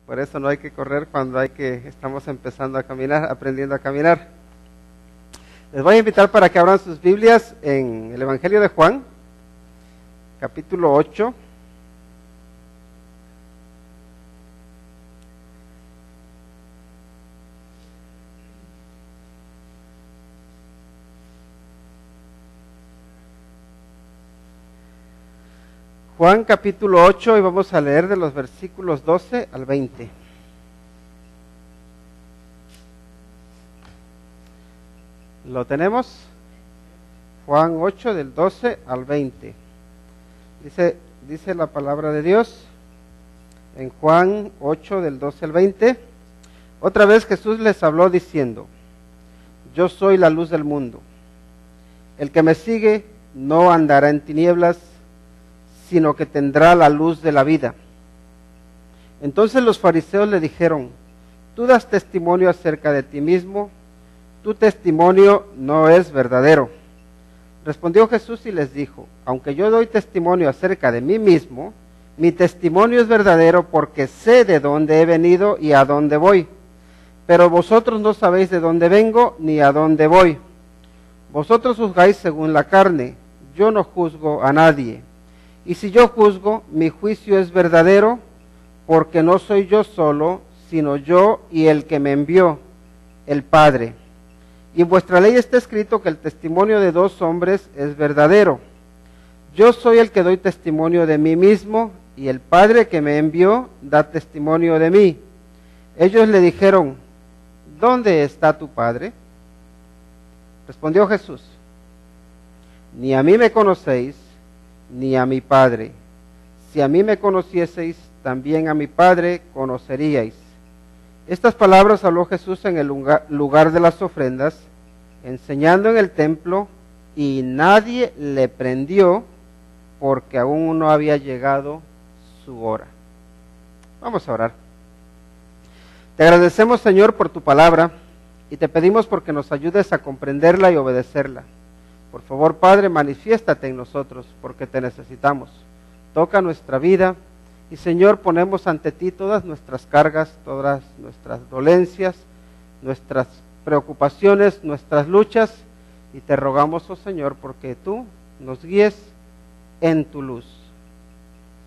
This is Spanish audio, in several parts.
Por eso no hay que correr cuando estamos empezando a caminar, aprendiendo a caminar. Les voy a invitar para que abran sus Biblias en el Evangelio de Juan, capítulo 8. Juan capítulo 8 y vamos a leer de los versículos 12 al 20. ¿Lo tenemos? Juan 8 del 12 al 20. Dice la palabra de Dios en Juan 8 del 12 al 20. Otra vez Jesús les habló diciendo: Yo soy la luz del mundo. El que me sigue no andará en tinieblas, sino que tendrá la luz de la vida. Entonces los fariseos le dijeron: Tú das testimonio acerca de ti mismo, tu testimonio no es verdadero. Respondió Jesús y les dijo: Aunque yo doy testimonio acerca de mí mismo, mi testimonio es verdadero porque sé de dónde he venido y a dónde voy. Pero vosotros no sabéis de dónde vengo ni a dónde voy. Vosotros juzgáis según la carne, yo no juzgo a nadie. Y si yo juzgo, mi juicio es verdadero, porque no soy yo solo, sino yo y el que me envió, el Padre. Y en vuestra ley está escrito que el testimonio de dos hombres es verdadero. Yo soy el que doy testimonio de mí mismo, y el Padre que me envió da testimonio de mí. Ellos le dijeron: ¿Dónde está tu Padre? Respondió Jesús: Ni a mí me conocéis, ni a mi Padre. Si a mí me conocieseis, también a mi Padre conoceríais. Estas palabras habló Jesús en el lugar de las ofrendas, enseñando en el templo, y nadie le prendió, porque aún no había llegado su hora. Vamos a orar. Te agradecemos, Señor, por tu palabra, y te pedimos porque nos ayudes a comprenderla y obedecerla. Por favor, Padre, manifiéstate en nosotros, porque te necesitamos. Toca nuestra vida, y Señor, ponemos ante ti todas nuestras cargas, todas nuestras dolencias, nuestras preocupaciones, nuestras luchas, y te rogamos, oh Señor, porque tú nos guíes en tu luz.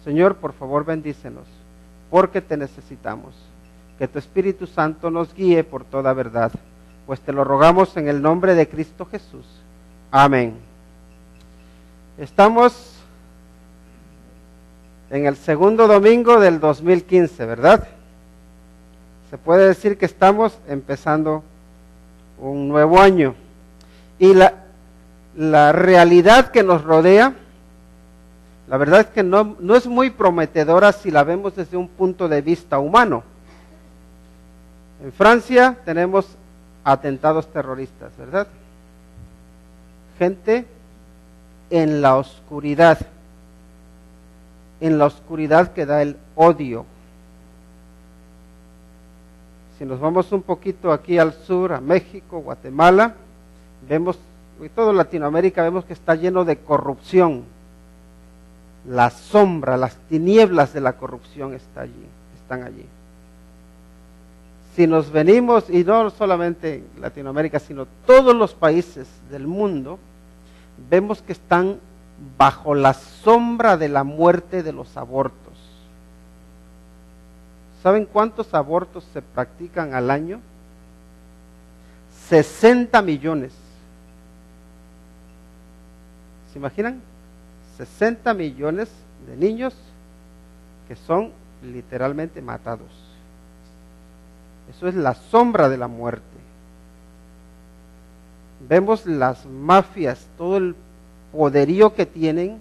Señor, por favor, bendícenos, porque te necesitamos. Que tu Espíritu Santo nos guíe por toda verdad, pues te lo rogamos en el nombre de Cristo Jesús. Amén. Estamos en el segundo domingo del 2015, ¿verdad? Se puede decir que estamos empezando un nuevo año. Y la realidad que nos rodea, la verdad es que no es muy prometedora si la vemos desde un punto de vista humano. En Francia tenemos atentados terroristas, ¿verdad? Gente en la oscuridad que da el odio. Si nos vamos un poquito aquí al sur, a México, Guatemala, vemos, y toda Latinoamérica, vemos que está lleno de corrupción. La sombra, las tinieblas de la corrupción están allí. Si nos venimos, y no solamente Latinoamérica, sino todos los países del mundo, vemos que están bajo la sombra de la muerte de los abortos. ¿Saben cuántos abortos se practican al año? 60 millones. ¿Se imaginan? 60 millones de niños que son literalmente matados. Eso es la sombra de la muerte. Vemos las mafias, todo el poderío que tienen,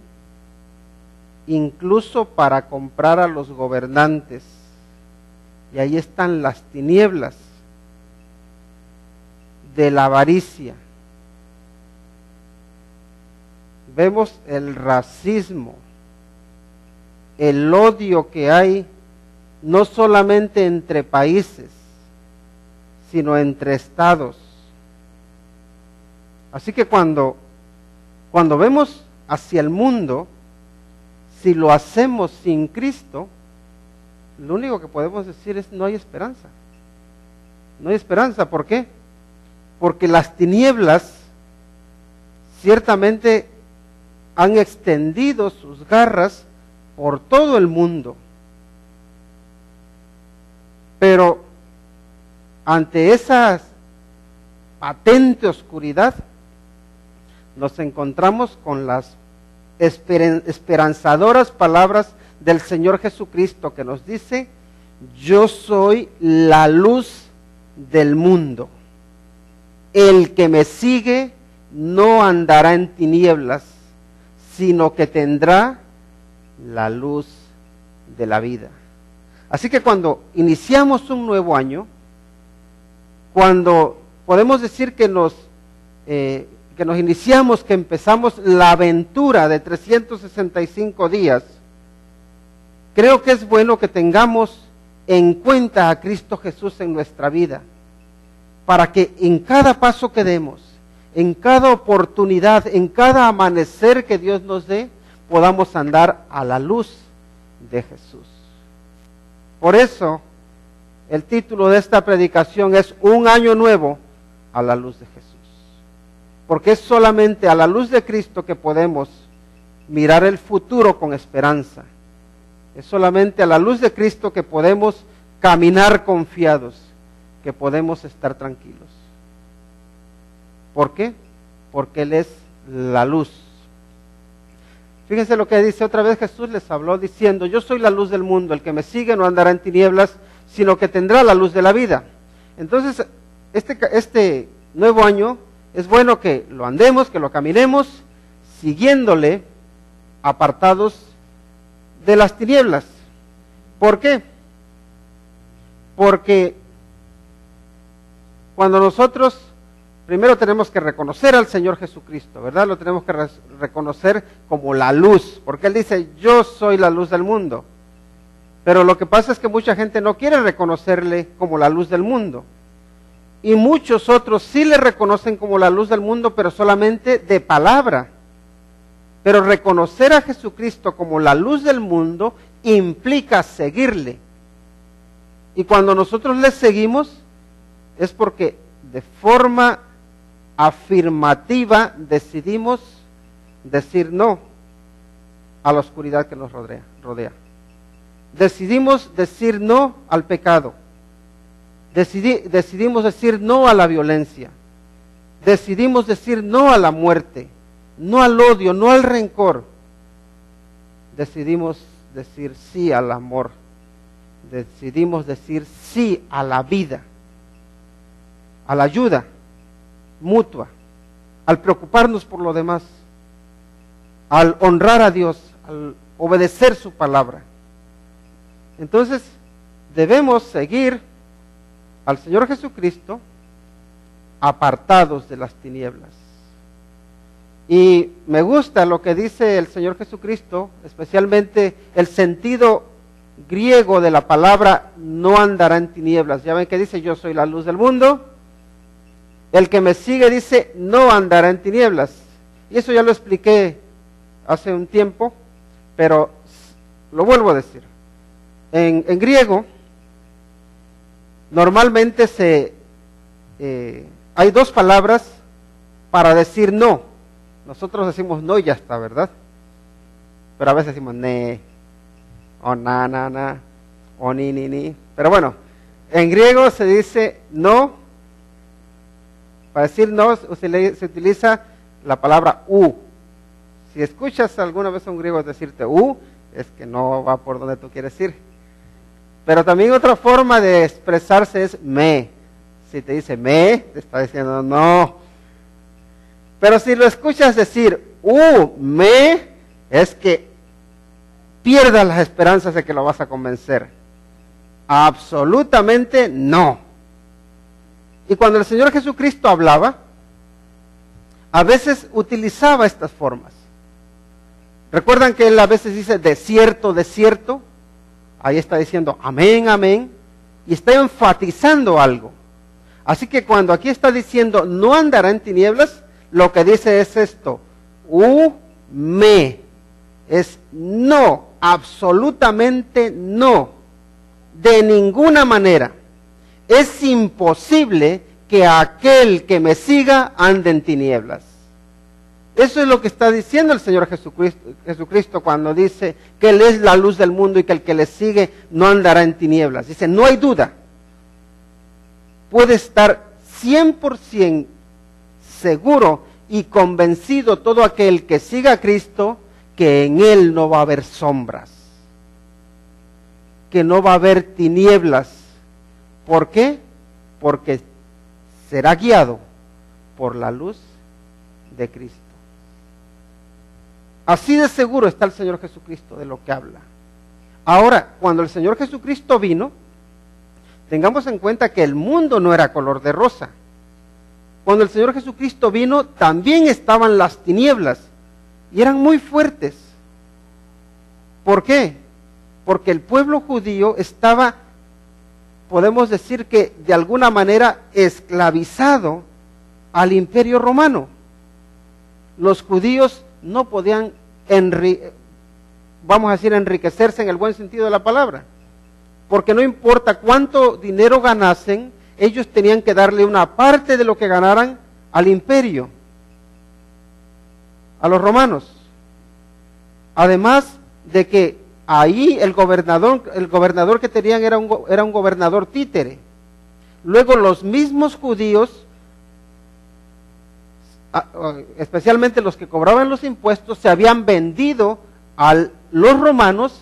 incluso para comprar a los gobernantes. Y ahí están las tinieblas de la avaricia. Vemos el racismo, el odio que hay, no solamente entre países, sino entre estados. Así que cuando vemos hacia el mundo, si lo hacemos sin Cristo, lo único que podemos decir es no hay esperanza. No hay esperanza, ¿por qué? Porque las tinieblas ciertamente han extendido sus garras por todo el mundo. Pero ante esa patente oscuridad, nos encontramos con las esperanzadoras palabras del Señor Jesucristo, que nos dice: yo soy la luz del mundo. El que me sigue no andará en tinieblas, sino que tendrá la luz de la vida. Así que cuando iniciamos un nuevo año, cuando podemos decir que nos iniciamos, que empezamos la aventura de 365 días, creo que es bueno que tengamos en cuenta a Cristo Jesús en nuestra vida, para que en cada paso que demos, en cada oportunidad, en cada amanecer que Dios nos dé, podamos andar a la luz de Jesús. Por eso, el título de esta predicación es Un año nuevo a la luz de Jesús. Porque es solamente a la luz de Cristo que podemos mirar el futuro con esperanza. Es solamente a la luz de Cristo que podemos caminar confiados, que podemos estar tranquilos. ¿Por qué? Porque Él es la luz. Fíjense lo que dice otra vez. Jesús les habló diciendo: yo soy la luz del mundo, el que me sigue no andará en tinieblas, sino que tendrá la luz de la vida. Entonces, este nuevo año es bueno que lo andemos, que lo caminemos, siguiéndole, apartados de las tinieblas. ¿Por qué? Porque cuando nosotros primero tenemos que reconocer al Señor Jesucristo, ¿verdad? Lo tenemos que reconocer como la luz, porque Él dice: yo soy la luz del mundo. Pero lo que pasa es que mucha gente no quiere reconocerle como la luz del mundo. Y muchos otros sí le reconocen como la luz del mundo, pero solamente de palabra. Pero reconocer a Jesucristo como la luz del mundo implica seguirle. Y cuando nosotros le seguimos, es porque de forma afirmativa decidimos decir no a la oscuridad que nos rodea. Decidimos decir no al pecado. Decidimos decir no a la violencia. Decidimos decir no a la muerte, no al odio, no al rencor. Decidimos decir sí al amor. Decidimos decir sí a la vida, a la ayuda mutua, al preocuparnos por lo demás, al honrar a Dios, al obedecer su palabra. Entonces, debemos seguir al Señor Jesucristo apartados de las tinieblas. Y me gusta lo que dice el Señor Jesucristo, especialmente el sentido griego de la palabra no andará en tinieblas. Ya ven que dice: yo soy la luz del mundo. El que me sigue dice: no andará en tinieblas. Y eso ya lo expliqué hace un tiempo, pero lo vuelvo a decir. En griego, normalmente hay dos palabras para decir no. Nosotros decimos no y ya está, ¿verdad? Pero a veces decimos ne, o na, o ni. Pero bueno, en griego se dice no. Para decir no se utiliza la palabra u. Si escuchas alguna vez a un griego decirte u, es que no va por donde tú quieres ir. Pero también otra forma de expresarse es me. Si te dice me, te está diciendo no. Pero si lo escuchas decir me, es que pierdas las esperanzas de que lo vas a convencer. Absolutamente no. Y cuando el Señor Jesucristo hablaba, a veces utilizaba estas formas. ¿Recuerdan que Él a veces dice desierto, desierto? Ahí está diciendo amén, amén, y está enfatizando algo. Así que cuando aquí está diciendo no andará en tinieblas, lo que dice es esto: me, es no, absolutamente no. de ninguna manera. Es imposible que aquel que me siga ande en tinieblas. Eso es lo que está diciendo el Señor Jesucristo cuando dice que Él es la luz del mundo y que el que le sigue no andará en tinieblas. Dice, no hay duda. Puede estar 100% seguro y convencido todo aquel que siga a Cristo que en Él no va a haber sombras, que no va a haber tinieblas. ¿Por qué? Porque será guiado por la luz de Cristo. Así de seguro está el Señor Jesucristo de lo que habla. Ahora, cuando el Señor Jesucristo vino, tengamos en cuenta que el mundo no era color de rosa. Cuando el Señor Jesucristo vino, también estaban las tinieblas y eran muy fuertes. ¿Por qué? Porque el pueblo judío estaba, podemos decir que de alguna manera, esclavizado al imperio romano. Los judíos no podían, vamos a decir, enriquecerse en el buen sentido de la palabra, porque no importa cuánto dinero ganasen, ellos tenían que darle una parte de lo que ganaran al imperio, a los romanos. Además de que ahí el gobernador que tenían era un gobernador títere. Luego los mismos judíos, especialmente los que cobraban los impuestos, se habían vendido a los romanos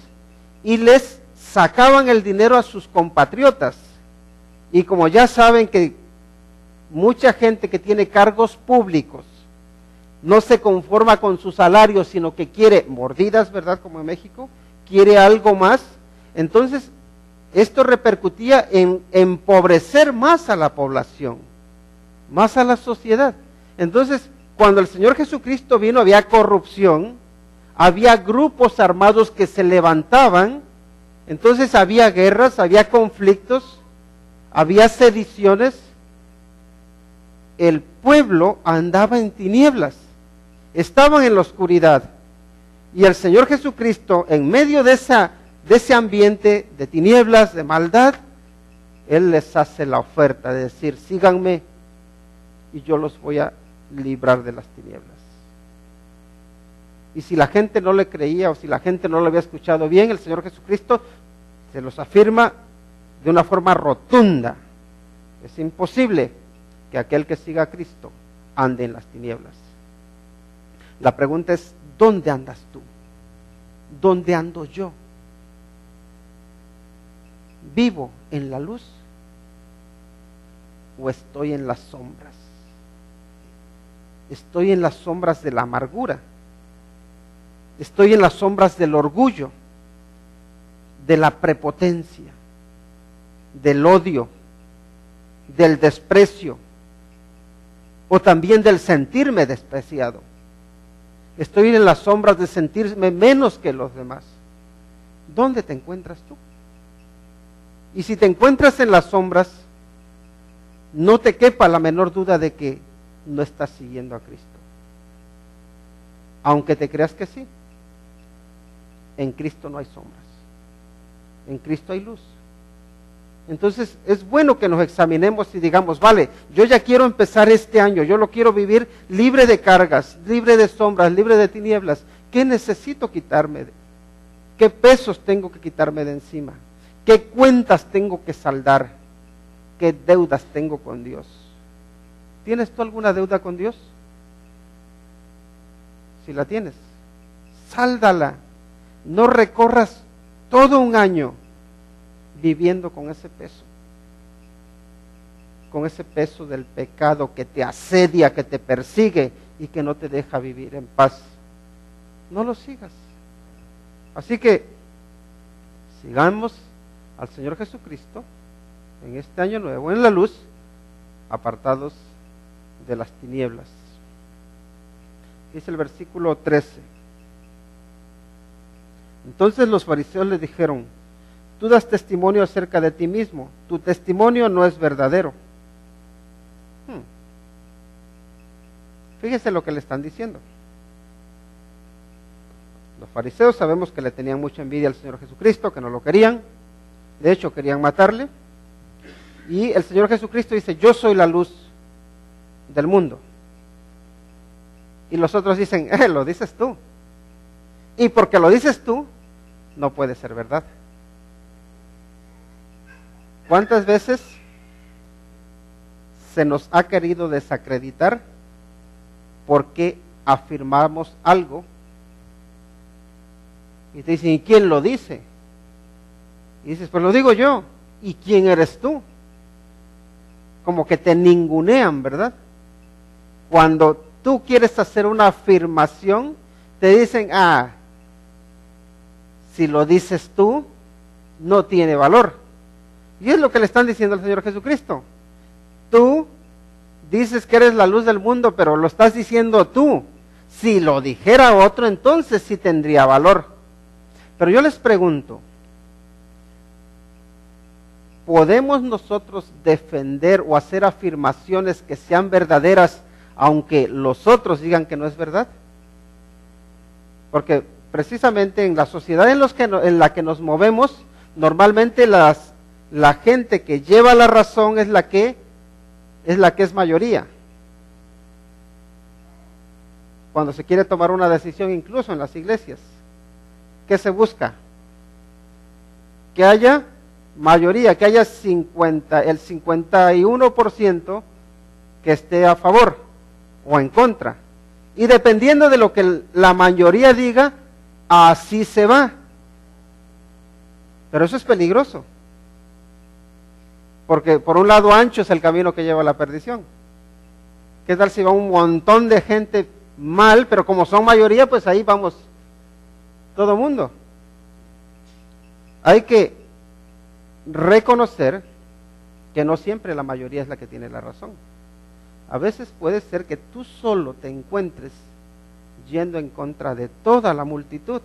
y les sacaban el dinero a sus compatriotas. Y como ya saben que mucha gente que tiene cargos públicos no se conforma con su salario, sino que quiere mordidas, ¿verdad? Como en México, quiere algo más. Entonces, esto repercutía en empobrecer más a la población, más a la sociedad. Entonces, cuando el Señor Jesucristo vino, había corrupción, había grupos armados que se levantaban, entonces había guerras, había conflictos, había sediciones. El pueblo andaba en tinieblas, estaban en la oscuridad. Y el Señor Jesucristo, en medio de ese ambiente de tinieblas, de maldad, Él les hace la oferta de decir, síganme y yo los voy a librar de las tinieblas. Y si la gente no le creía o si la gente no lo había escuchado bien, el Señor Jesucristo se los afirma de una forma rotunda. Es imposible que aquel que siga a Cristo ande en las tinieblas. La pregunta es, ¿dónde andas tú? ¿Dónde ando yo? ¿Vivo en la luz o estoy en las sombras? Estoy en las sombras de la amargura, estoy en las sombras del orgullo, de la prepotencia, del odio, del desprecio, o también del sentirme despreciado. Estoy en las sombras de sentirme menos que los demás. ¿Dónde te encuentras tú? Y si te encuentras en las sombras, no te quepa la menor duda de que no estás siguiendo a Cristo. Aunque te creas que sí, en Cristo no hay sombras, en Cristo hay luz. Entonces es bueno que nos examinemos y digamos, vale, yo ya quiero empezar este año, yo lo quiero vivir libre de cargas, libre de sombras, libre de tinieblas. ¿Qué necesito quitarme? ¿Qué pesos tengo que quitarme de encima? ¿Qué cuentas tengo que saldar? ¿Qué deudas tengo con Dios? ¿Tienes tú alguna deuda con Dios? Si la tienes, sáldala. No recorras todo un año viviendo con ese peso del pecado que te asedia, que te persigue y que no te deja vivir en paz. No lo sigas. Así que sigamos al Señor Jesucristo en este año nuevo, en la luz, apartados de las tinieblas. Dice el versículo 13. Entonces los fariseos le dijeron, tú das testimonio acerca de ti mismo, tu testimonio no es verdadero. Fíjese lo que le están diciendo. Los fariseos sabemos que le tenían mucha envidia al Señor Jesucristo, que no lo querían, De hecho, querían matarle. Y el Señor Jesucristo dice, yo soy la luz del mundo. Y los otros dicen, lo dices tú. Y porque lo dices tú, no puede ser verdad. ¿Cuántas veces se nos ha querido desacreditar porque afirmamos algo? Y te dicen, ¿y quién lo dice? Y dices, pues lo digo yo. ¿Y quién eres tú? Como que te ningunean, ¿verdad? Cuando tú quieres hacer una afirmación, te dicen, si lo dices tú, no tiene valor. Y es lo que le están diciendo al Señor Jesucristo. Tú dices que eres la luz del mundo, pero lo estás diciendo tú. Si lo dijera otro, entonces sí tendría valor. Pero yo les pregunto, ¿podemos nosotros defender o hacer afirmaciones que sean verdaderas aunque los otros digan que no es verdad? Porque precisamente en la sociedad en la que nos movemos, normalmente la gente que lleva la razón es la que es mayoría. Cuando se quiere tomar una decisión, incluso en las iglesias, ¿qué se busca? Que haya mayoría, que haya el 51% que esté a favor o en contra. Y dependiendo de lo que la mayoría diga, así se va. Pero eso es peligroso. Porque por un lado ancho es el camino que lleva a la perdición. ¿Qué tal si va un montón de gente mal, pero como son mayoría, pues ahí vamos todo mundo? Hay que reconocer que no siempre la mayoría es la que tiene la razón. A veces puede ser que tú solo te encuentres yendo en contra de toda la multitud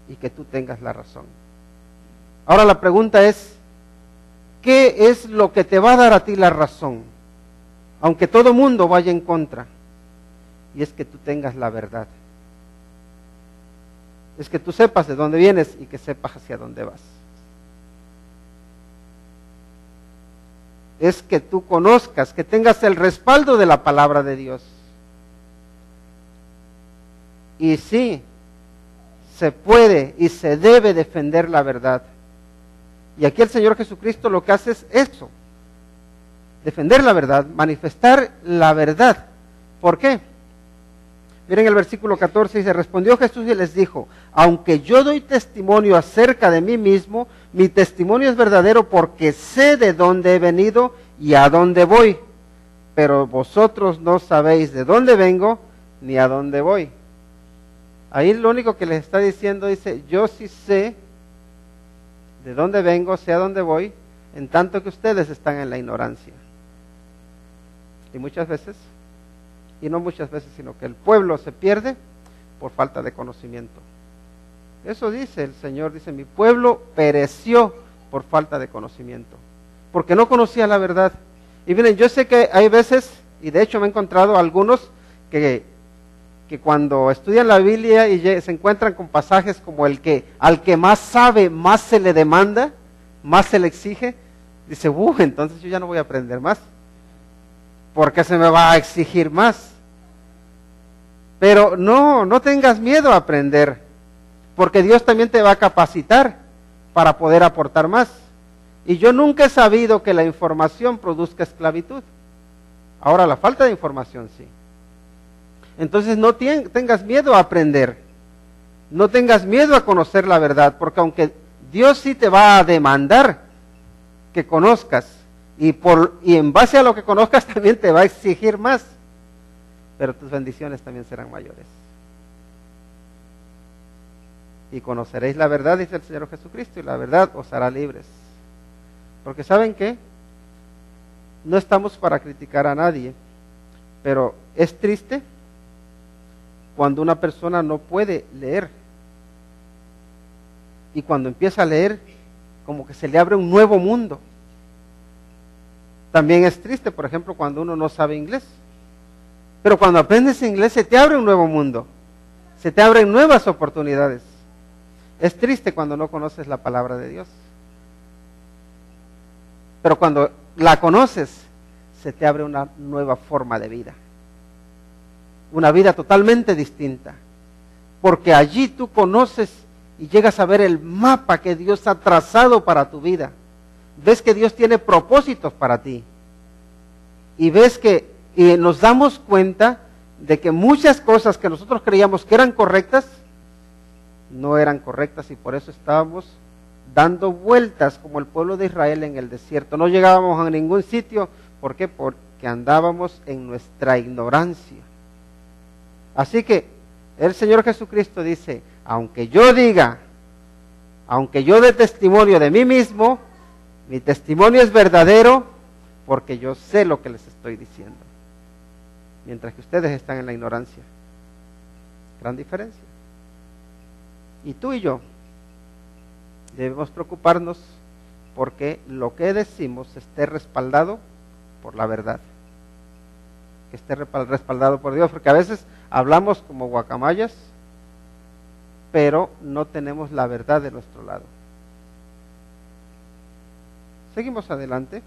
y que tú tengas la razón. Ahora la pregunta es, ¿qué es lo que te va a dar a ti la razón? Aunque todo mundo vaya en contra. Y es que tú tengas la verdad. Es que tú sepas de dónde vienes y que sepas hacia dónde vas. Es que tú conozcas, que tengas el respaldo de la palabra de Dios. Y sí, se puede y se debe defender la verdad. Y aquí el Señor Jesucristo lo que hace es eso, defender la verdad, manifestar la verdad. ¿Por qué? Miren el versículo 14, dice, respondió Jesús y les dijo, aunque yo doy testimonio acerca de mí mismo, mi testimonio es verdadero porque sé de dónde he venido y a dónde voy, pero vosotros no sabéis de dónde vengo ni a dónde voy. Ahí lo único que les está diciendo, dice, yo sí sé de dónde vengo, sé a dónde voy, en tanto que ustedes están en la ignorancia. Y muchas veces, y no muchas veces, sino que el pueblo se pierde por falta de conocimiento. Eso dice el Señor, dice, mi pueblo pereció por falta de conocimiento, porque no conocía la verdad. Y miren, yo sé que hay veces, y de hecho me he encontrado algunos que cuando estudian la Biblia y se encuentran con pasajes como el que al que más sabe, más se le demanda, más se le exige, dice, entonces yo ya no voy a aprender más, porque se me va a exigir más. Pero no tengas miedo a aprender, porque Dios también te va a capacitar para poder aportar más. Y yo nunca he sabido que la información produzca esclavitud. Ahora la falta de información sí. Entonces no tengas miedo a aprender, no tengas miedo a conocer la verdad, porque aunque Dios sí te va a demandar que conozcas, y en base a lo que conozcas también te va a exigir más, pero tus bendiciones también serán mayores. Y conoceréis la verdad, dice el Señor Jesucristo, y la verdad os hará libres. Porque ¿saben qué? No estamos para criticar a nadie, pero es triste cuando una persona no puede leer. Y cuando empieza a leer, como que se le abre un nuevo mundo. También es triste, por ejemplo, cuando uno no sabe inglés. Pero cuando aprendes inglés se te abre un nuevo mundo. Se te abren nuevas oportunidades. Es triste cuando no conoces la palabra de Dios. pero cuando la conoces, se te abre una nueva forma de vida. Una vida totalmente distinta. Porque allí tú conoces y llegas a ver el mapa que Dios ha trazado para tu vida. Ves que Dios tiene propósitos para ti. Y ves que nos damos cuenta de que muchas cosas que nosotros creíamos que eran correctas, no eran correctas, y por eso estábamos dando vueltas como el pueblo de Israel en el desierto. No llegábamos a ningún sitio. ¿Por qué? Porque andábamos en nuestra ignorancia. Así que el Señor Jesucristo dice, aunque yo diga, aunque yo dé testimonio de mí mismo, mi testimonio es verdadero porque yo sé lo que les estoy diciendo. Mientras que ustedes están en la ignorancia. Gran diferencia. Y tú y yo debemos preocuparnos porque lo que decimos esté respaldado por la verdad. Que esté respaldado por Dios, porque a veces hablamos como guacamayas, pero no tenemos la verdad de nuestro lado. Seguimos adelante.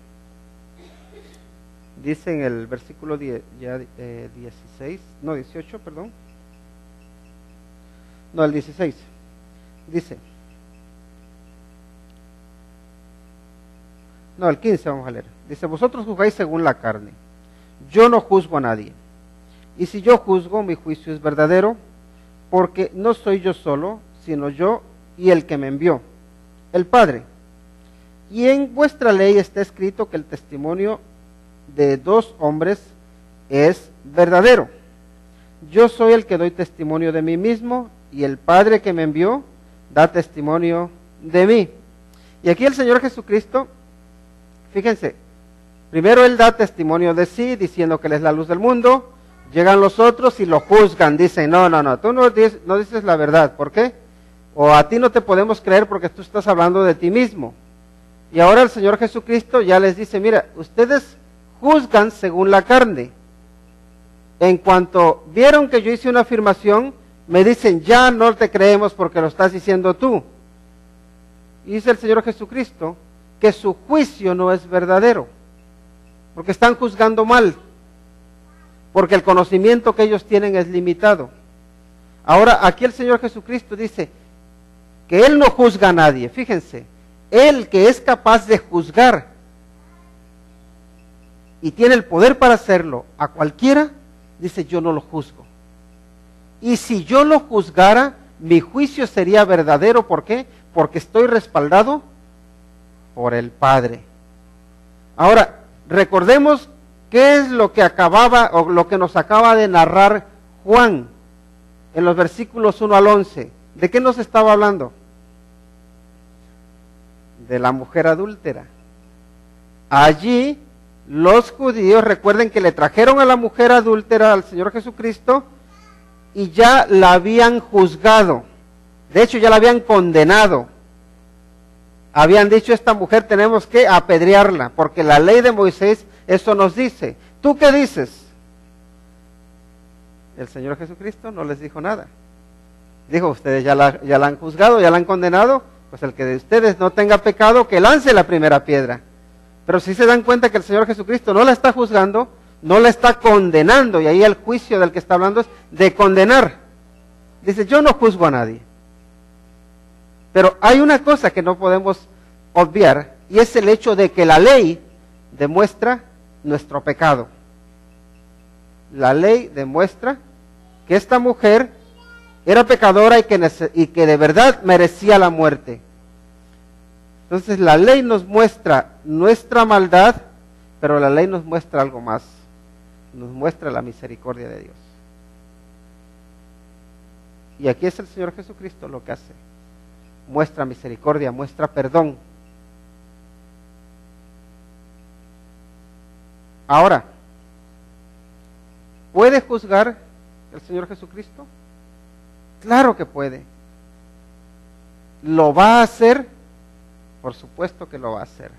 Dice en el versículo 18, perdón. No, el 16. Dice. No, el 15 vamos a leer. Dice, vosotros juzgáis según la carne. Yo no juzgo a nadie. Y si yo juzgo, mi juicio es verdadero, porque no soy yo solo, sino yo y el que me envió, el Padre. Y en vuestra ley está escrito que el testimonio de dos hombres es verdadero. Yo soy el que doy testimonio de mí mismo, y el Padre que me envió da testimonio de mí. Y aquí el Señor Jesucristo, fíjense, primero Él da testimonio de sí, diciendo que Él es la luz del mundo. Llegan los otros y lo juzgan, dicen, no, tú no dices la verdad. ¿Por qué? O a ti no te podemos creer porque tú estás hablando de ti mismo. Y ahora el Señor Jesucristo ya les dice, mira, ustedes juzgan según la carne. En cuanto vieron que yo hice una afirmación, me dicen, ya no te creemos porque lo estás diciendo tú. Y dice el Señor Jesucristo que su juicio no es verdadero, porque están juzgando mal, porque el conocimiento que ellos tienen es limitado. Ahora, aquí el Señor Jesucristo dice que Él no juzga a nadie. Fíjense, Él que es capaz de juzgar y tiene el poder para hacerlo a cualquiera, dice, yo no lo juzgo. Y si yo lo juzgara, mi juicio sería verdadero. ¿Por qué? Porque estoy respaldado por el Padre. Ahora, recordemos qué es lo que acababa, o lo que nos acaba de narrar Juan en los versículos 1 al 11. ¿De qué nos estaba hablando? De la mujer adúltera. Allí los judíos, recuerden que le trajeron a la mujer adúltera al Señor Jesucristo y ya la habían juzgado. De hecho, ya la habían condenado. Habían dicho, esta mujer tenemos que apedrearla, porque la ley de Moisés eso nos dice. ¿Tú qué dices? El Señor Jesucristo no les dijo nada. Dijo, ustedes ya la han juzgado, ya la han condenado, pues el que de ustedes no tenga pecado, que lance la primera piedra. Pero si se dan cuenta que el Señor Jesucristo no la está juzgando, no la está condenando, y ahí el juicio del que está hablando es de condenar. Dice, yo no juzgo a nadie. Pero hay una cosa que no podemos obviar, y es el hecho de que la ley demuestra nuestro pecado. La ley demuestra que esta mujer era pecadora y que de verdad merecía la muerte. Entonces la ley nos muestra nuestra maldad, pero la ley nos muestra algo más. Nos muestra la misericordia de Dios. Y aquí es el Señor Jesucristo lo que hace. Muestra misericordia, muestra perdón. Ahora, ¿puede juzgar el Señor Jesucristo? Claro que puede. ¿Lo va a hacer? Por supuesto que lo va a hacer.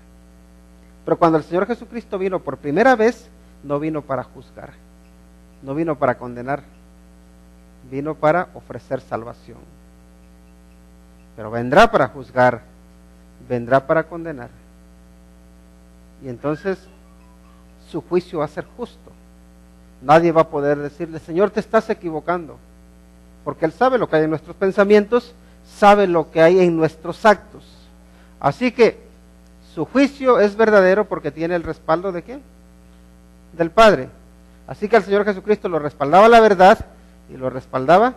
Pero cuando el Señor Jesucristo vino por primera vez, no vino para juzgar, no vino para condenar, vino para ofrecer salvación. Pero vendrá para juzgar, vendrá para condenar. Y entonces su juicio va a ser justo. Nadie va a poder decirle, Señor, te estás equivocando, porque Él sabe lo que hay en nuestros pensamientos, sabe lo que hay en nuestros actos. Así que su juicio es verdadero porque tiene el respaldo ¿de quién? Del Padre. Así que al Señor Jesucristo lo respaldaba la verdad y lo respaldaba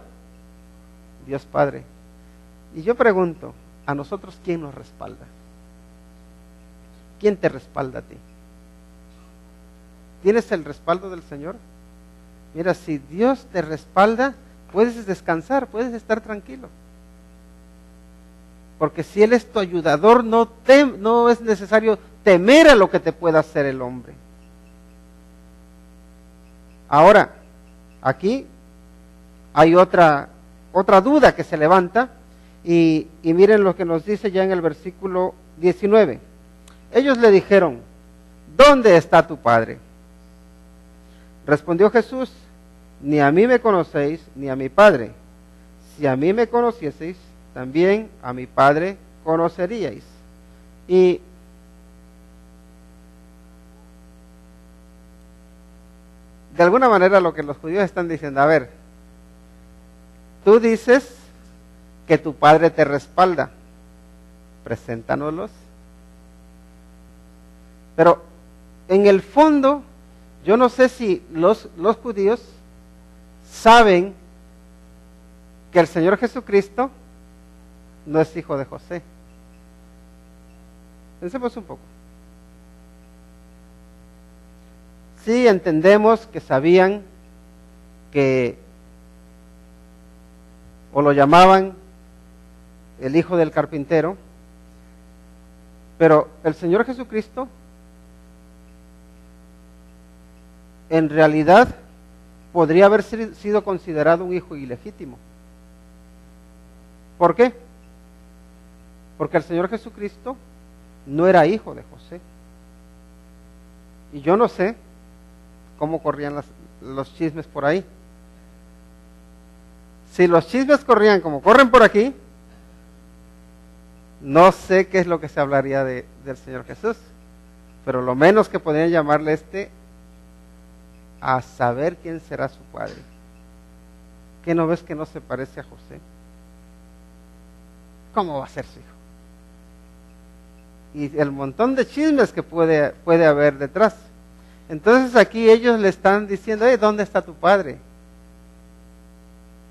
Dios Padre. Y yo pregunto, ¿a nosotros quién nos respalda? ¿Quién te respalda a ti? ¿Tienes el respaldo del Señor? Mira, si Dios te respalda, puedes descansar, puedes estar tranquilo. Porque si Él es tu ayudador, no es necesario temer a lo que te pueda hacer el hombre. Ahora, aquí hay otra duda que se levanta, y miren lo que nos dice ya en el versículo 19. Ellos le dijeron, ¿dónde está tu Padre? Respondió Jesús, ni a mí me conocéis, ni a mi Padre. Si a mí me conocieseis, también a mi Padre conoceríais. Y de alguna manera lo que los judíos están diciendo, a ver, tú dices que tu Padre te respalda, preséntanoslos. Pero en el fondo, yo no sé si los judíos saben que el Señor Jesucristo no es hijo de José. Pensemos un poco. Sí entendemos que sabían que, o lo llamaban el hijo del carpintero, pero el Señor Jesucristo en realidad podría haber sido considerado un hijo ilegítimo. ¿Por qué? Porque el Señor Jesucristo no era hijo de José. Y yo no sé cómo corrían los chismes por ahí. Si los chismes corrían como corren por aquí, no sé qué es lo que se hablaría del Señor Jesús, pero lo menos que podrían llamarle a saber quién será su padre. ¿Qué no ves que no se parece a José? ¿Cómo va a ser su hijo? Y el montón de chismes que puede haber detrás. Entonces aquí ellos le están diciendo, ¿dónde está tu padre?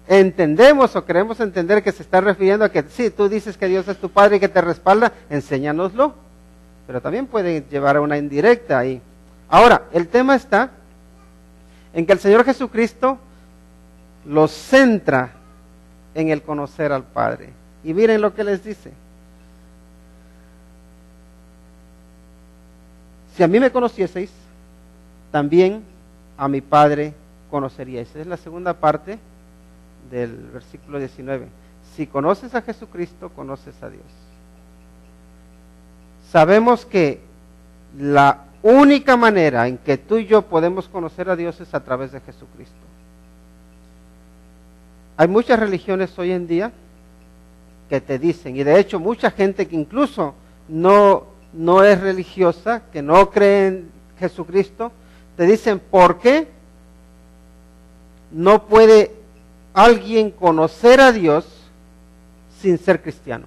Entendemos o queremos entender que se está refiriendo a que sí, tú dices que Dios es tu Padre y que te respalda, enséñanoslo. Pero también puede llevar a una indirecta ahí. Ahora, el tema está en que el Señor Jesucristo los centra en el conocer al Padre. Y miren lo que les dice. Si a mí me conocieseis, también a mi Padre conoceríais. Esa es la segunda parte del versículo 19. Si conoces a Jesucristo, conoces a Dios. Sabemos que la única manera en que tú y yo podemos conocer a Dios es a través de Jesucristo. Hay muchas religiones hoy en día que te dicen, y de hecho mucha gente que incluso no es religiosa, que no cree en Jesucristo, te dicen, ¿por qué no puede alguien conocer a Dios sin ser cristiano?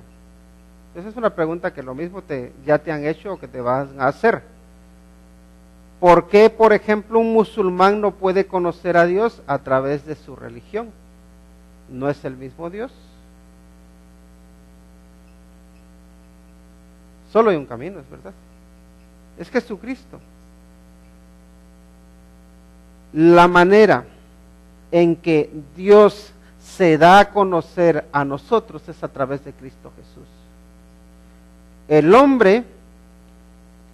Esa es una pregunta que lo mismo ya te han hecho o que te van a hacer. ¿Por qué, por ejemplo, un musulmán no puede conocer a Dios a través de su religión? ¿No es el mismo Dios? Solo hay un camino, es verdad. Es Jesucristo. La manera en que Dios se da a conocer a nosotros es a través de Cristo Jesús. El hombre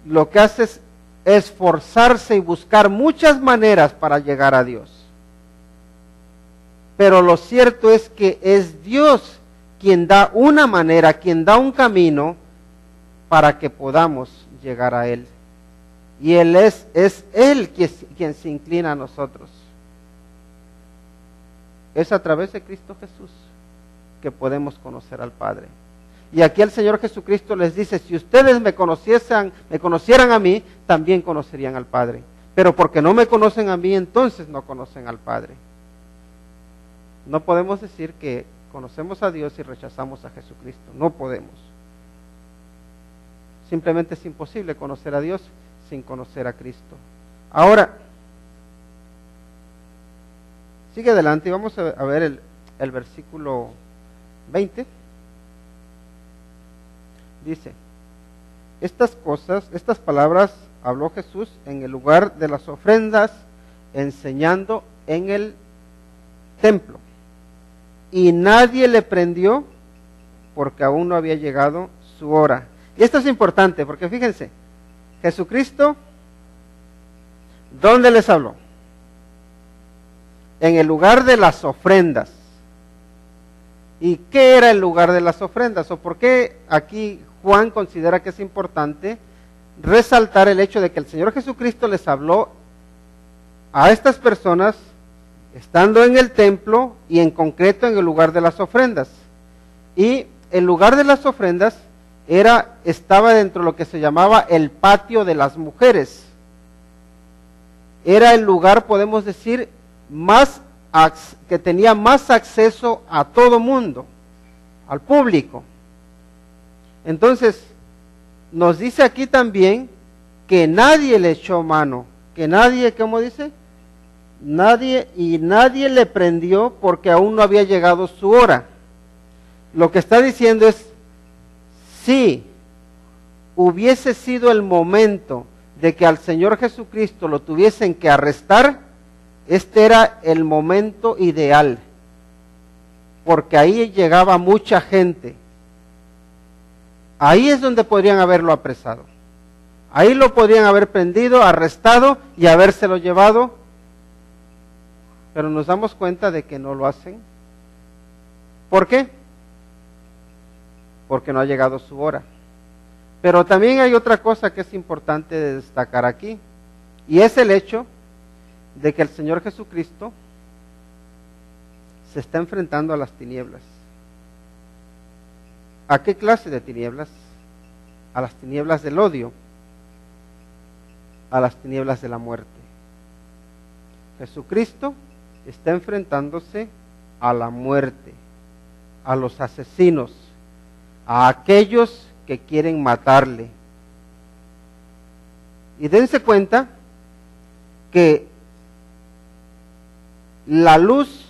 lo que hace es esforzarse y buscar muchas maneras para llegar a Dios. Pero lo cierto es que es Dios quien da una manera, quien da un camino para que podamos llegar a Él. Y Él es Él quien se inclina a nosotros. Es a través de Cristo Jesús que podemos conocer al Padre. Y aquí el Señor Jesucristo les dice, si ustedes me conocieran a mí, también conocerían al Padre. Pero porque no me conocen a mí, entonces no conocen al Padre. No podemos decir que conocemos a Dios y rechazamos a Jesucristo. No podemos. Simplemente es imposible conocer a Dios sin conocer a Cristo. Ahora, sigue adelante y vamos a ver el versículo 20. Dice, estas palabras habló Jesús en el lugar de las ofrendas, enseñando en el templo. Y nadie le prendió porque aún no había llegado su hora. Y esto es importante porque fíjense, Jesucristo, ¿dónde les habló? En el lugar de las ofrendas. ¿Y qué era el lugar de las ofrendas? ¿O por qué aquí Juan considera que es importante resaltar el hecho de que el Señor Jesucristo les habló a estas personas estando en el templo y en concreto en el lugar de las ofrendas? Y el lugar de las ofrendas estaba dentro de lo que se llamaba el patio de las mujeres. Era el lugar, podemos decir, que tenía más acceso a todo mundo, al público. Entonces, nos dice aquí también que nadie le echó mano, que nadie, ¿cómo dice? Nadie le prendió porque aún no había llegado su hora. Lo que está diciendo es, si hubiese sido el momento de que al Señor Jesucristo lo tuviesen que arrestar, este era el momento ideal, porque ahí llegaba mucha gente. Ahí es donde podrían haberlo apresado. Ahí lo podrían haber prendido, arrestado y habérselo llevado. Pero nos damos cuenta de que no lo hacen. ¿Por qué? Porque no ha llegado su hora. Pero también hay otra cosa que es importante de destacar aquí, y es el hecho de que el Señor Jesucristo se está enfrentando a las tinieblas. ¿A qué clase de tinieblas? A las tinieblas del odio, a las tinieblas de la muerte. Jesucristo está enfrentándose a la muerte, a los asesinos, a aquellos que quieren matarle. Y dense cuenta que la luz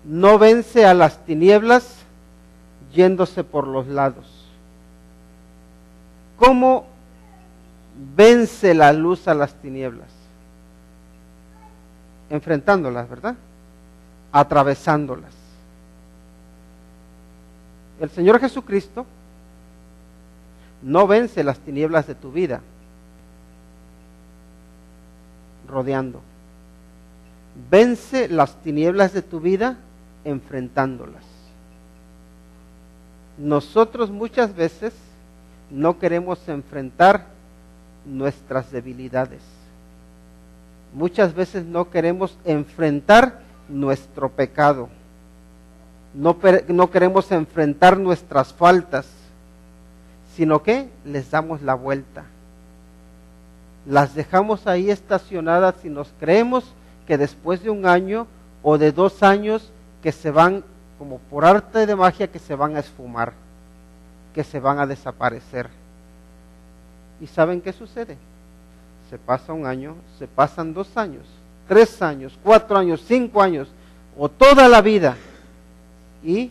no vence a las tinieblas yéndose por los lados. ¿Cómo vence la luz a las tinieblas? Enfrentándolas, ¿verdad? Atravesándolas. El Señor Jesucristo no vence las tinieblas de tu vida rodeando. Vence las tinieblas de tu vida enfrentándolas. Nosotros muchas veces no queremos enfrentar nuestras debilidades. Muchas veces no queremos enfrentar nuestro pecado. No queremos enfrentar nuestras faltas, sino que les damos la vuelta. Las dejamos ahí estacionadas y nos creemos que después de 1 año o de 2 años que se van, como por arte de magia, que se van a esfumar, que se van a desaparecer. ¿Y saben qué sucede? Se pasa 1 año, se pasan 2 años, 3 años, 4 años, 5 años, o toda la vida, y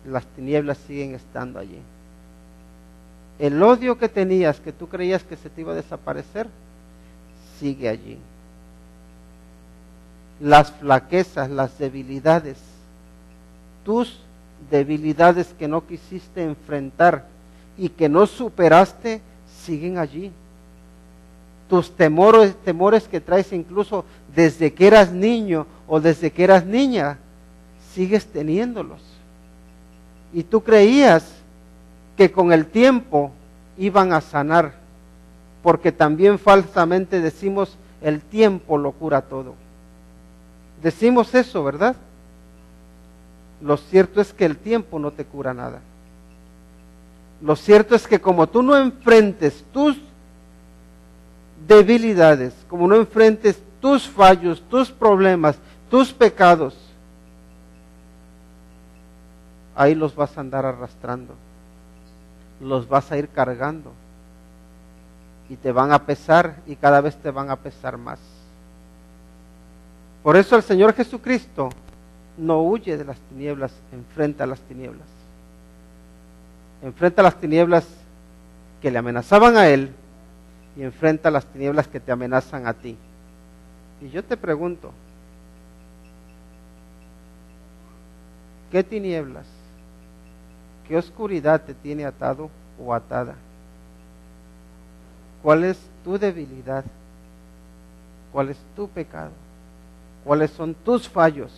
las tinieblas siguen estando allí. El odio que tenías, que tú creías que se te iba a desaparecer, sigue allí. Las flaquezas, las debilidades, tus debilidades que no quisiste enfrentar y que no superaste, siguen allí. Tus temores que traes incluso desde que eras niño o desde que eras niña, sigues teniéndolos. Y tú creías que con el tiempo iban a sanar, porque también falsamente decimos, el tiempo lo cura todo. Decimos eso, ¿verdad? Lo cierto es que el tiempo no te cura nada. Lo cierto es que como tú no enfrentes tus debilidades, como no enfrentes tus fallos, tus problemas, tus pecados, ahí los vas a andar arrastrando, los vas a ir cargando y te van a pesar y cada vez te van a pesar más. Por eso el Señor Jesucristo no huye de las tinieblas, enfrenta las tinieblas. Enfrenta las tinieblas que le amenazaban a Él y enfrenta las tinieblas que te amenazan a ti. Y yo te pregunto, ¿qué tinieblas, qué oscuridad te tiene atado o atada? ¿Cuál es tu debilidad? ¿Cuál es tu pecado? ¿Cuáles son tus fallos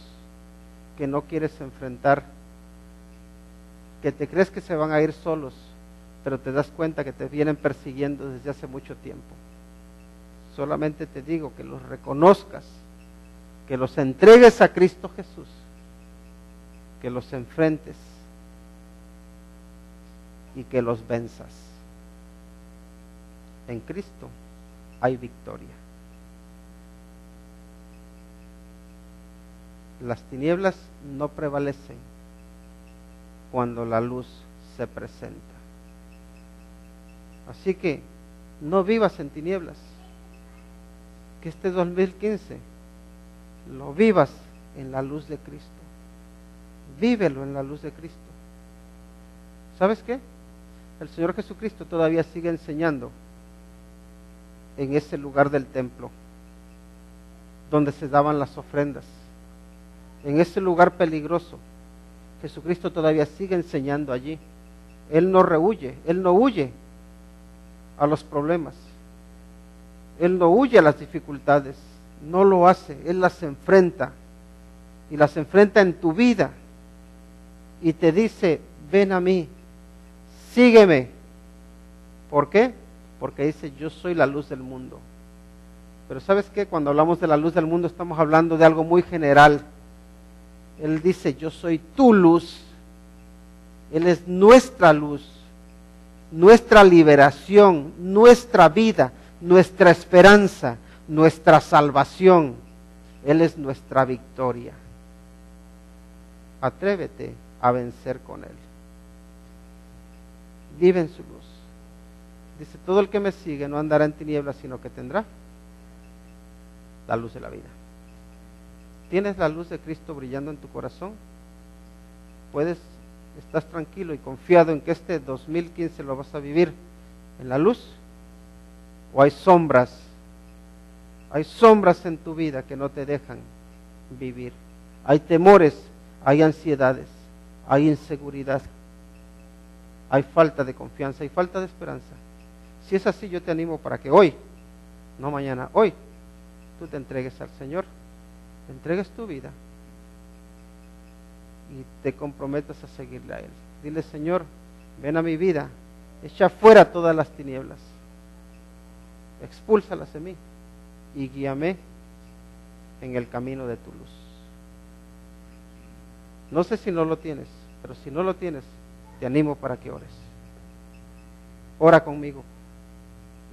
que no quieres enfrentar? Que te crees que se van a ir solos, pero te das cuenta que te vienen persiguiendo desde hace mucho tiempo. Solamente te digo que los reconozcas, que los entregues a Cristo Jesús, que los enfrentes y que los venzas. En Cristo hay victoria. Las tinieblas no prevalecen cuando la luz se presenta. Así que no vivas en tinieblas. Que este 2015 lo vivas en la luz de Cristo. Vívelo en la luz de Cristo. ¿Sabes qué? El Señor Jesucristo todavía sigue enseñando en ese lugar del templo donde se daban las ofrendas. En ese lugar peligroso, Jesucristo todavía sigue enseñando allí. Él no rehuye, Él no huye a los problemas. Él no huye a las dificultades, no lo hace, Él las enfrenta. Y las enfrenta en tu vida. Y te dice, ven a mí, sígueme. ¿Por qué? Porque dice, yo soy la luz del mundo. Pero ¿sabes qué? Cuando hablamos de la luz del mundo estamos hablando de algo muy general. Él dice, yo soy tu luz. Él es nuestra luz, nuestra liberación, nuestra vida, nuestra esperanza, nuestra salvación. Él es nuestra victoria. Atrévete a vencer con Él. Vive en su luz. Dice, todo el que me sigue no andará en tinieblas, sino que tendrá la luz de la vida. ¿Tienes la luz de Cristo brillando en tu corazón? ¿Estás tranquilo y confiado en que este 2015 lo vas a vivir en la luz? ¿O hay sombras? Hay sombras en tu vida que no te dejan vivir. Hay temores, hay ansiedades, hay inseguridad, hay falta de confianza, hay falta de esperanza. Si es así, yo te animo para que hoy, no mañana, hoy, tú te entregues al Señor. Te entregues tu vida y te comprometas a seguirle a Él. Dile, Señor, ven a mi vida, echa fuera todas las tinieblas, expúlsalas de mí y guíame en el camino de tu luz. No sé si no lo tienes, pero si no lo tienes, te animo para que ores. Ora conmigo.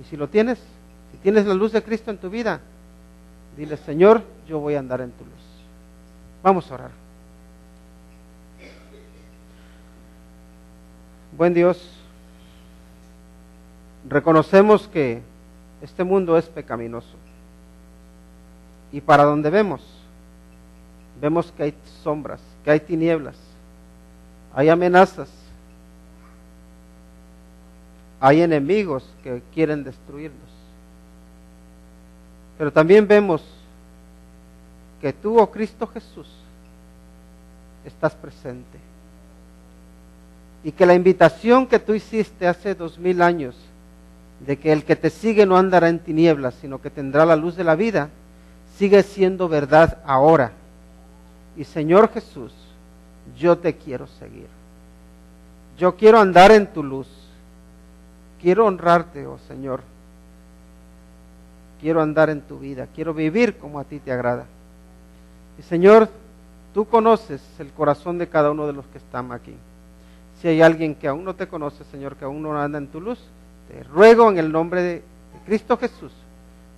Y si lo tienes, si tienes la luz de Cristo en tu vida, dile, Señor, yo voy a andar en tu luz. Vamos a orar. Buen Dios, reconocemos que este mundo es pecaminoso. Y para donde vemos que hay sombras, que hay tinieblas, hay amenazas, hay enemigos que quieren destruirnos. Pero también vemos que tú, oh Cristo Jesús, estás presente. Y que la invitación que tú hiciste hace 2000 años, de que el que te sigue no andará en tinieblas, sino que tendrá la luz de la vida, sigue siendo verdad ahora. Y Señor Jesús, yo te quiero seguir. Yo quiero andar en tu luz. Quiero honrarte, oh Señor. Quiero andar en tu vida, quiero vivir como a ti te agrada. Y Señor, tú conoces el corazón de cada uno de los que están aquí. si hay alguien que aún no te conoce, Señor, que aún no anda en tu luz, te ruego en el nombre de Cristo Jesús,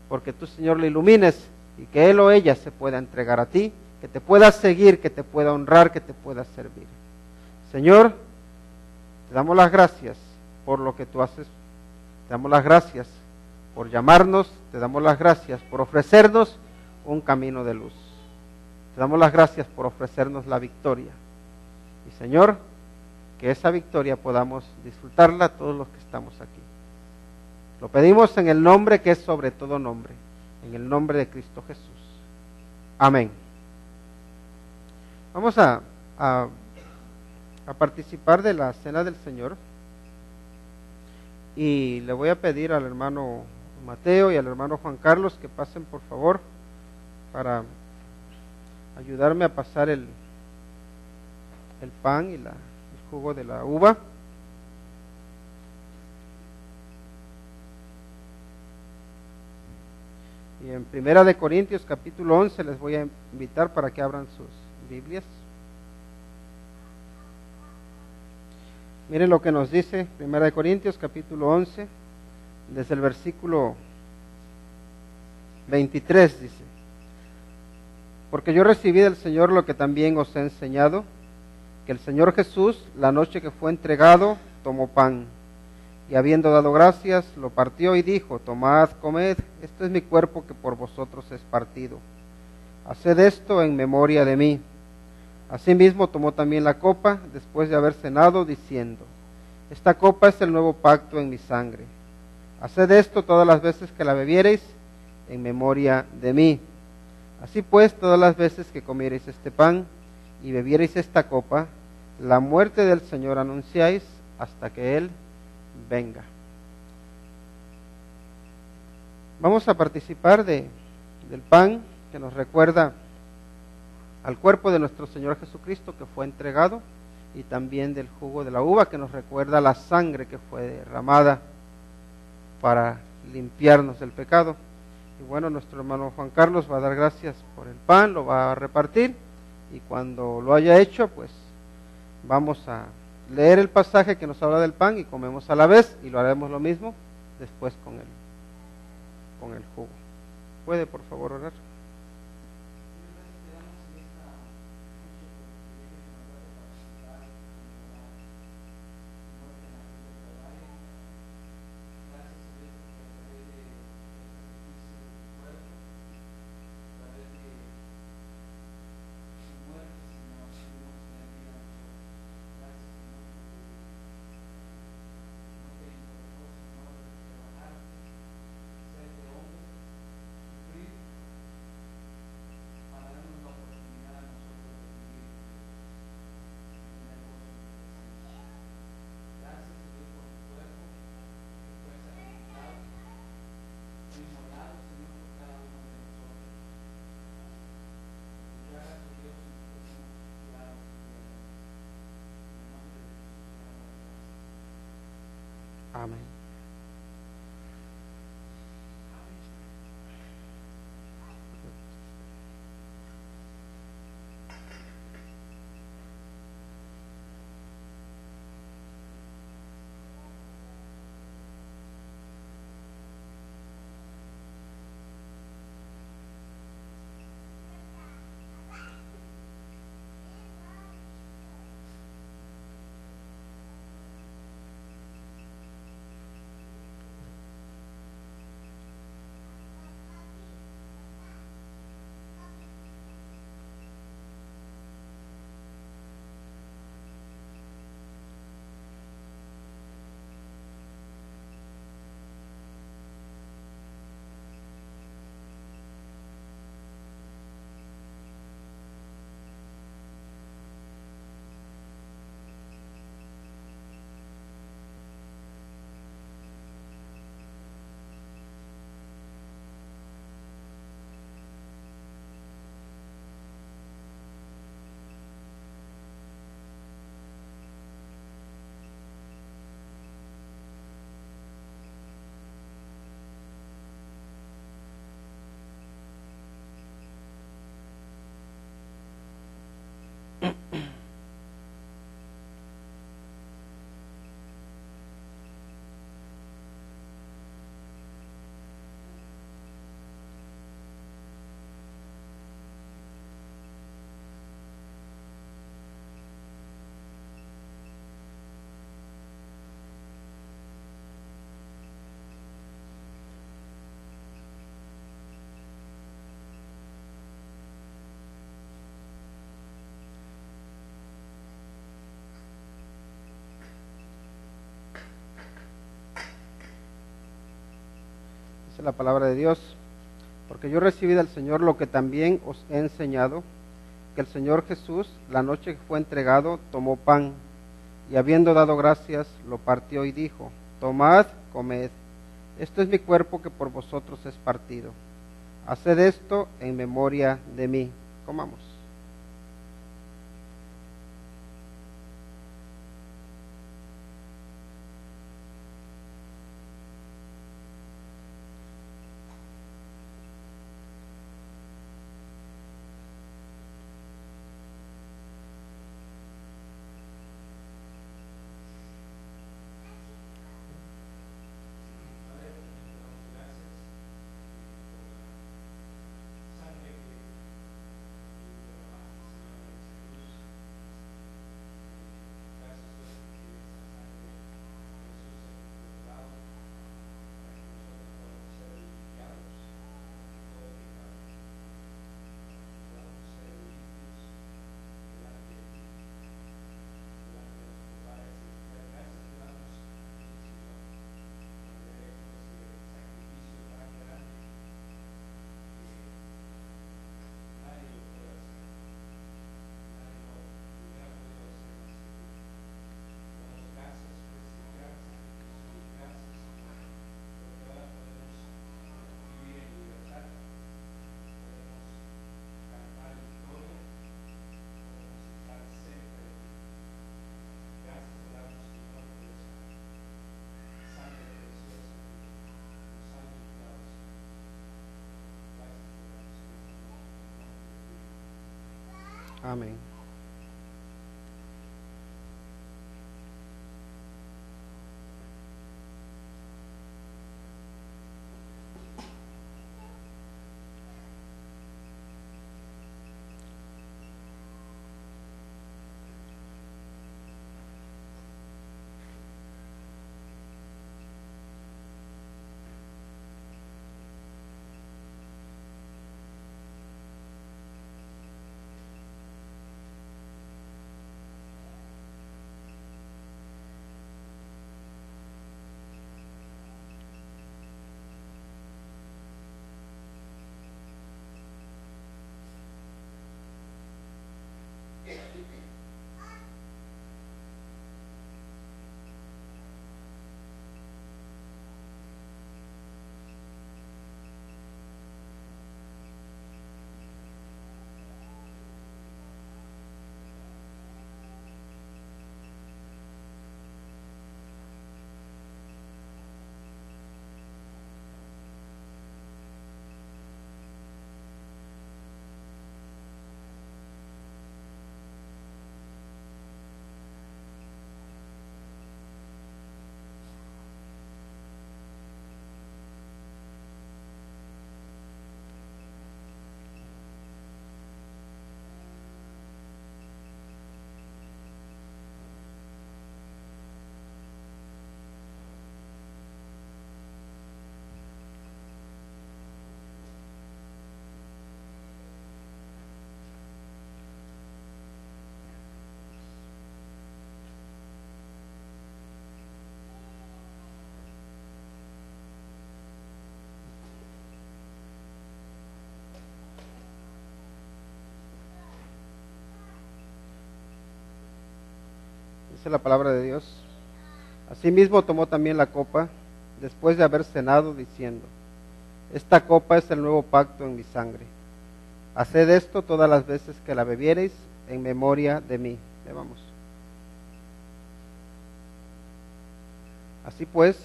porque tú, Señor, le ilumines y que él o ella se pueda entregar a ti, que te pueda seguir, que te pueda honrar, que te pueda servir. Señor, te damos las gracias por lo que tú haces, te damos las gracias por llamarnos, te damos las gracias por ofrecernos un camino de luz. Te damos las gracias por ofrecernos la victoria. Y Señor, que esa victoria podamos disfrutarla todos los que estamos aquí. Lo pedimos en el nombre que es sobre todo nombre, en el nombre de Cristo Jesús. Amén. Vamos a participar de la cena del Señor. Y le voy a pedir al hermano Mateo y al hermano Juan Carlos que pasen por favor para ayudarme a pasar el pan y el jugo de la uva. Y en Primera de Corintios capítulo 11 les voy a invitar para que abran sus Biblias. Miren lo que nos dice Primera de Corintios capítulo 11, desde el versículo 23 dice: porque yo recibí del Señor lo que también os he enseñado, que el Señor Jesús, la noche que fue entregado, tomó pan, y habiendo dado gracias, lo partió y dijo: tomad, comed, esto es mi cuerpo que por vosotros es partido. Haced esto en memoria de mí. Asimismo tomó también la copa, después de haber cenado, diciendo: esta copa es el nuevo pacto en mi sangre. Haced esto todas las veces que la bebiereis, en memoria de mí. Así pues, todas las veces que comiereis este pan y bebiereis esta copa, la muerte del Señor anunciáis hasta que Él venga. Vamos a participar del pan que nos recuerda al cuerpo de nuestro Señor Jesucristo que fue entregado, y también del jugo de la uva que nos recuerda la sangre que fue derramada para limpiarnos del pecado. Y bueno, nuestro hermano Juan Carlos va a dar gracias por el pan, lo va a repartir, y cuando lo haya hecho, pues vamos a leer el pasaje que nos habla del pan y comemos a la vez, y lo haremos lo mismo después con el jugo. ¿Puede por favor orar? Amén. Dice la palabra de Dios: porque yo recibí del Señor lo que también os he enseñado, que el Señor Jesús, la noche que fue entregado, tomó pan, y habiendo dado gracias, lo partió y dijo: tomad, comed, esto es mi cuerpo que por vosotros es partido. Haced esto en memoria de mí. Comamos. Amén. Dice la palabra de Dios: asimismo tomó también la copa, después de haber cenado, diciendo: esta copa es el nuevo pacto en mi sangre. Haced esto todas las veces que la bebiereis en memoria de mí. Bebamos. Así pues,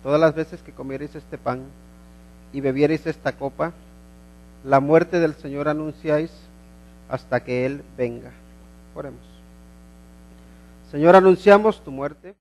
todas las veces que comiereis este pan y bebiereis esta copa, la muerte del Señor anunciáis hasta que Él venga. Oremos. Señor, anunciamos tu muerte.